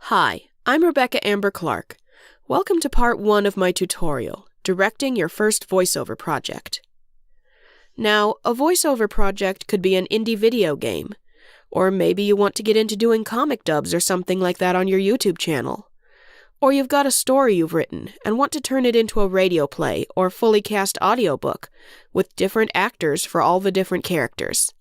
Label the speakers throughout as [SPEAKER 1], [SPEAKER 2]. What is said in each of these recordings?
[SPEAKER 1] Hi, I'm Rebecca Amber Clark. Welcome to part 1 of my tutorial, Directing Your First Voiceover Project. Now, a voiceover project could be an indie video game, or maybe you want to get into doing comic dubs or something like that on your YouTube channel. Or you've got a story you've written and want to turn it into a radio play or fully cast audiobook with different actors for all the different characters.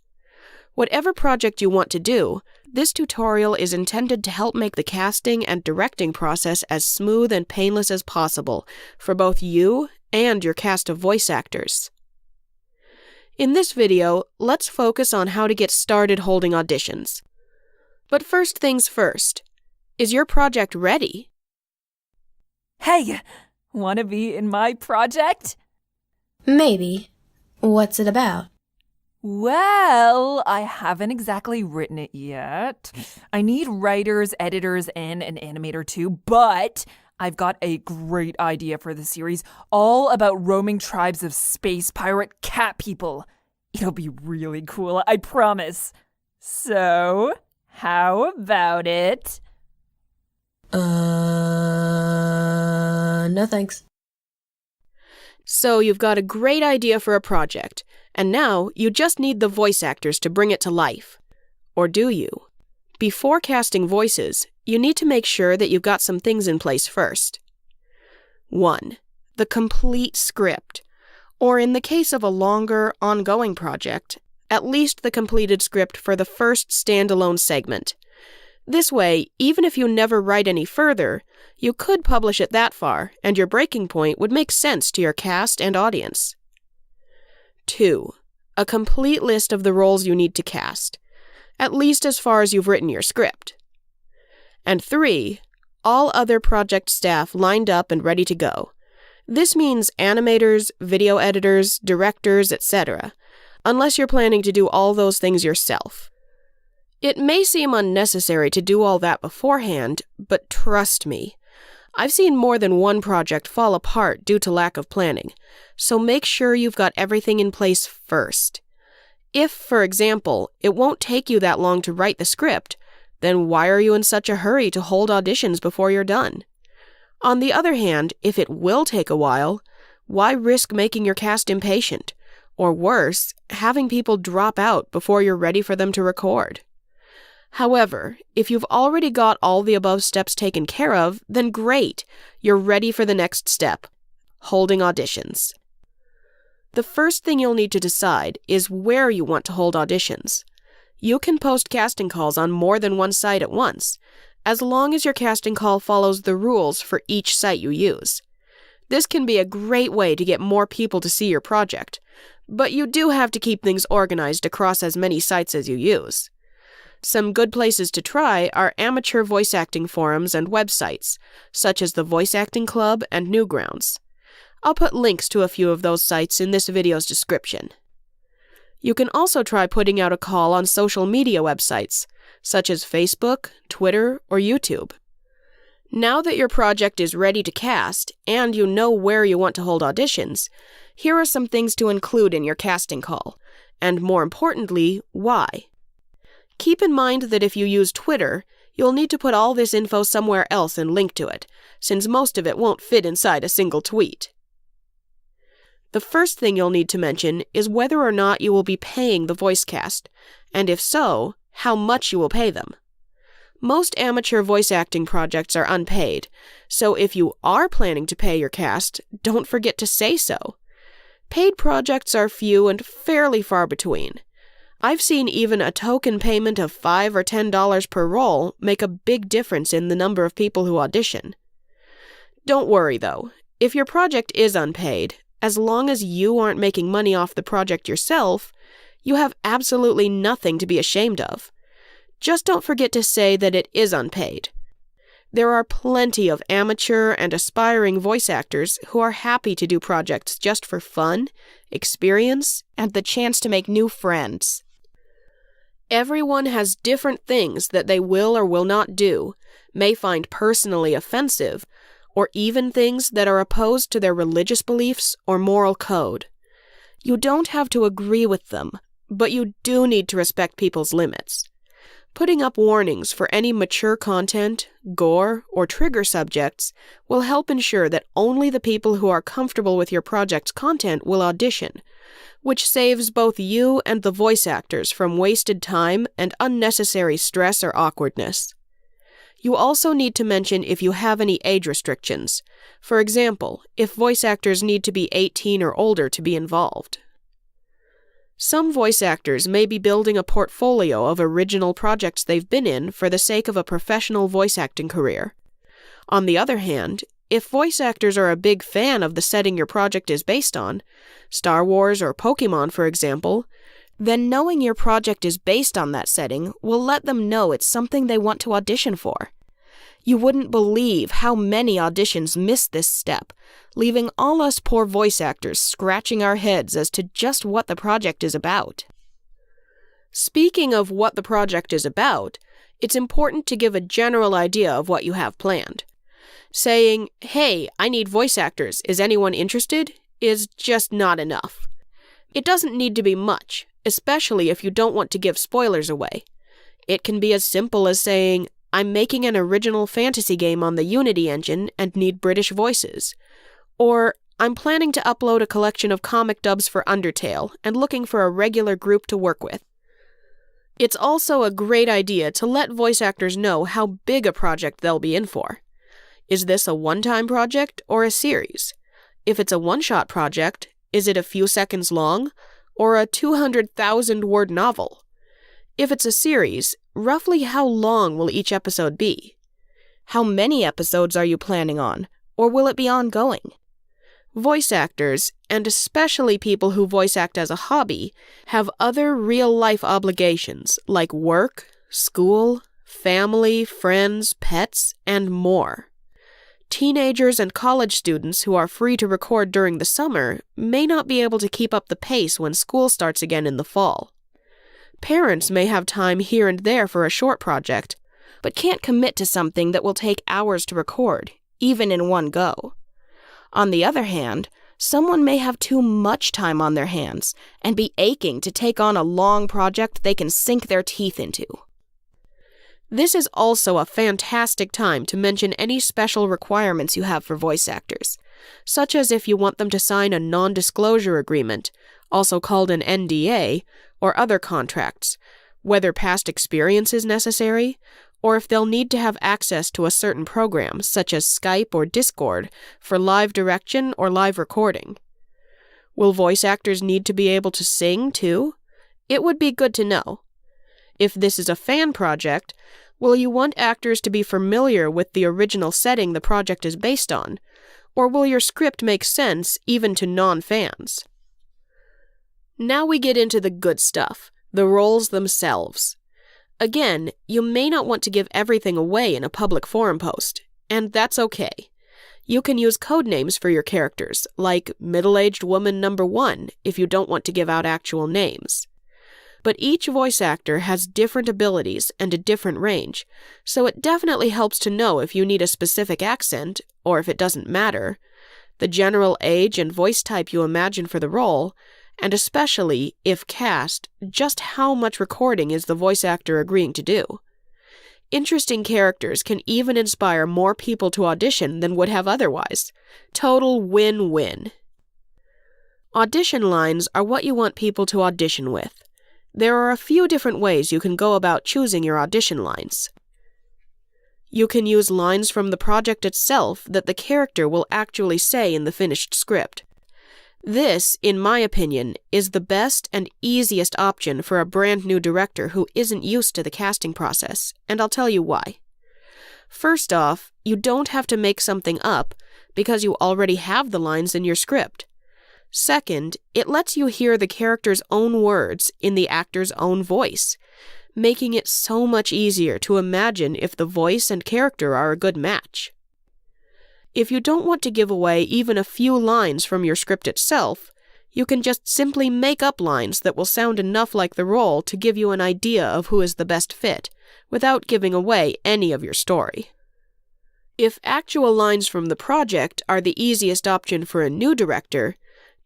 [SPEAKER 1] Whatever project you want to do, this tutorial is intended to help make the casting and directing process as smooth and painless as possible for both you and your cast of voice actors. In this video, let's focus on how to get started holding auditions. But first things first, is your project ready?
[SPEAKER 2] Hey, wanna be in my project?
[SPEAKER 3] Maybe. What's it about?
[SPEAKER 2] Well, I haven't exactly written it yet. I need writers, editors, and an animator too, but I've got a great idea for the series, all about roaming tribes of space pirate cat people. It'll be really cool, I promise. So, how about it?
[SPEAKER 3] No thanks.
[SPEAKER 1] So you've got a great idea for a project, and now you just need the voice actors to bring it to life. Or do you? Before casting voices, you need to make sure that you've got some things in place first. 1. The complete script. Or in the case of a longer, ongoing project, at least the completed script for the first standalone segment. This way, even if you never write any further, you could publish it that far, and your breaking point would make sense to your cast and audience. 2. A complete list of the roles you need to cast, at least as far as you've written your script. And 3. All other project staff lined up and ready to go. This means animators, video editors, directors, etc., unless you're planning to do all those things yourself. It may seem unnecessary to do all that beforehand, but trust me, I've seen more than one project fall apart due to lack of planning, so make sure you've got everything in place first. If, for example, it won't take you that long to write the script, then why are you in such a hurry to hold auditions before you're done? On the other hand, if it will take a while, why risk making your cast impatient? Or worse, having people drop out before you're ready for them to record? However, if you've already got all the above steps taken care of, then great, you're ready for the next step, holding auditions. The first thing you'll need to decide is where you want to hold auditions. You can post casting calls on more than one site at once, as long as your casting call follows the rules for each site you use. This can be a great way to get more people to see your project, but you do have to keep things organized across as many sites as you use. Some good places to try are amateur voice acting forums and websites, such as the Voice Acting Club and Newgrounds. I'll put links to a few of those sites in this video's description. You can also try putting out a call on social media websites, such as Facebook, Twitter, or YouTube. Now that your project is ready to cast, and you know where you want to hold auditions, here are some things to include in your casting call, and more importantly, why. Keep in mind that if you use Twitter, you'll need to put all this info somewhere else and link to it, since most of it won't fit inside a single tweet. The first thing you'll need to mention is whether or not you will be paying the voice cast, and if so, how much you will pay them. Most amateur voice acting projects are unpaid, so if you are planning to pay your cast, don't forget to say so. Paid projects are few and fairly far between. I've seen even a token payment of $5 or $10 per role make a big difference in the number of people who audition. Don't worry, though. If your project is unpaid, as long as you aren't making money off the project yourself, you have absolutely nothing to be ashamed of. Just don't forget to say that it is unpaid. There are plenty of amateur and aspiring voice actors who are happy to do projects just for fun, experience, and the chance to make new friends. Everyone has different things that they will or will not do, may find personally offensive, or even things that are opposed to their religious beliefs or moral code. You don't have to agree with them, but you do need to respect people's limits. Putting up warnings for any mature content, gore, or trigger subjects will help ensure that only the people who are comfortable with your project's content will audition, which saves both you and the voice actors from wasted time and unnecessary stress or awkwardness. You also need to mention if you have any age restrictions. For example, if voice actors need to be 18 or older to be involved. Some voice actors may be building a portfolio of original projects they've been in for the sake of a professional voice acting career. On the other hand, if voice actors are a big fan of the setting your project is based on, Star Wars or Pokemon for example, then knowing your project is based on that setting will let them know it's something they want to audition for. You wouldn't believe how many auditions miss this step, leaving all us poor voice actors scratching our heads as to just what the project is about. Speaking of what the project is about, it's important to give a general idea of what you have planned. Saying, "Hey, I need voice actors, is anyone interested?" is just not enough. It doesn't need to be much, especially if you don't want to give spoilers away. It can be as simple as saying, "I'm making an original fantasy game on the Unity engine and need British voices." Or, "I'm planning to upload a collection of comic dubs for Undertale and looking for a regular group to work with." It's also a great idea to let voice actors know how big a project they'll be in for. Is this a one-time project or a series? If it's a one-shot project, is it a few seconds long or a 200,000-word novel? If it's a series, roughly how long will each episode be? How many episodes are you planning on, or will it be ongoing? Voice actors, and especially people who voice act as a hobby, have other real-life obligations like work, school, family, friends, pets, and more. Teenagers and college students who are free to record during the summer may not be able to keep up the pace when school starts again in the fall. Parents may have time here and there for a short project, but can't commit to something that will take hours to record, even in one go. On the other hand, someone may have too much time on their hands and be aching to take on a long project they can sink their teeth into. This is also a fantastic time to mention any special requirements you have for voice actors, such as if you want them to sign a non-disclosure agreement, also called an NDA, or other contracts, whether past experience is necessary, or if they'll need to have access to a certain program, such as Skype or Discord, for live direction or live recording. Will voice actors need to be able to sing, too? It would be good to know. If this is a fan project, will you want actors to be familiar with the original setting the project is based on, or will your script make sense even to non-fans? Now we get into the good stuff, the roles themselves. Again, you may not want to give everything away in a public forum post, and that's okay. You can use code names for your characters, like Middle-Aged Woman Number 1, if you don't want to give out actual names. But each voice actor has different abilities and a different range, so it definitely helps to know if you need a specific accent, or if it doesn't matter, the general age and voice type you imagine for the role, and especially, if cast, just how much recording is the voice actor agreeing to do. Interesting characters can even inspire more people to audition than would have otherwise. Total win-win. Audition lines are what you want people to audition with. There are a few different ways you can go about choosing your audition lines. You can use lines from the project itself that the character will actually say in the finished script. This, in my opinion, is the best and easiest option for a brand new director who isn't used to the casting process, and I'll tell you why. First off, you don't have to make something up because you already have the lines in your script. Second, it lets you hear the character's own words in the actor's own voice, making it so much easier to imagine if the voice and character are a good match. If you don't want to give away even a few lines from your script itself, you can just simply make up lines that will sound enough like the role to give you an idea of who is the best fit, without giving away any of your story. If actual lines from the project are the easiest option for a new director,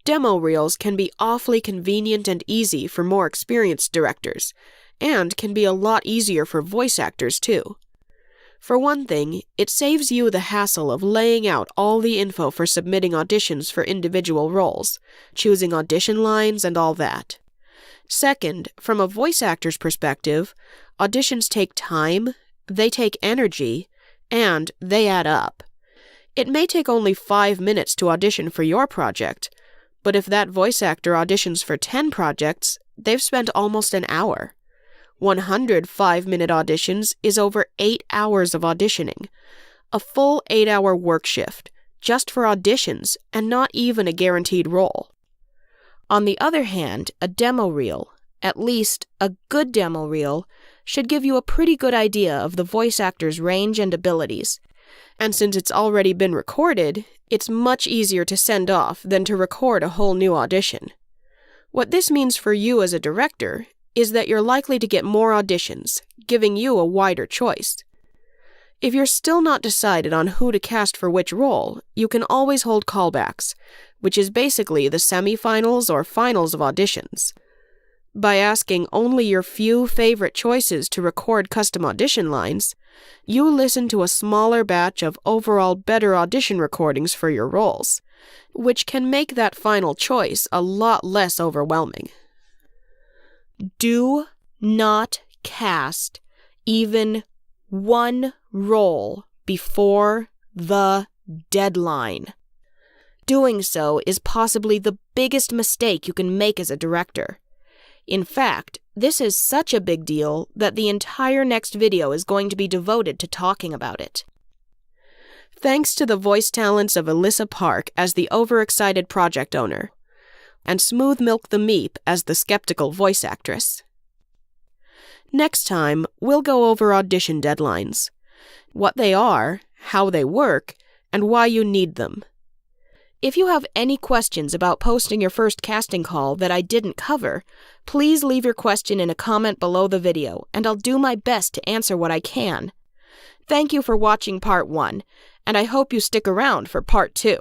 [SPEAKER 1] demo reels can be awfully convenient and easy for more experienced directors, and can be a lot easier for voice actors too. For one thing, it saves you the hassle of laying out all the info for submitting auditions for individual roles, choosing audition lines and all that. Second, from a voice actor's perspective, auditions take time, they take energy, and they add up. It may take only 5 minutes to audition for your project, but if that voice actor auditions for 10 projects, they've spent almost an hour. 100 5-minute auditions is over 8 hours of auditioning. A full 8-hour work shift, just for auditions and not even a guaranteed role. On the other hand, a demo reel, at least a good demo reel, should give you a pretty good idea of the voice actor's range and abilities. And since it's already been recorded, it's much easier to send off than to record a whole new audition. What this means for you as a director is that you're likely to get more auditions, giving you a wider choice. If you're still not decided on who to cast for which role, you can always hold callbacks, which is basically the semifinals or finals of auditions. By asking only your few favorite choices to record custom audition lines, you listen to a smaller batch of overall better audition recordings for your roles, which can make that final choice a lot less overwhelming. Do not cast even one role before the deadline. Doing so is possibly the biggest mistake you can make as a director. In fact, this is such a big deal that the entire next video is going to be devoted to talking about it. Thanks to the voice talents of Elissa Park as the overexcited project owner, and SmoothMilkTheMeep as the skeptical voice actress. Next time, we'll go over audition deadlines, what they are, how they work, and why you need them. If you have any questions about posting your first casting call that I didn't cover, please leave your question in a comment below the video, and I'll do my best to answer what I can. Thank you for watching Part 1, and I hope you stick around for Part 2.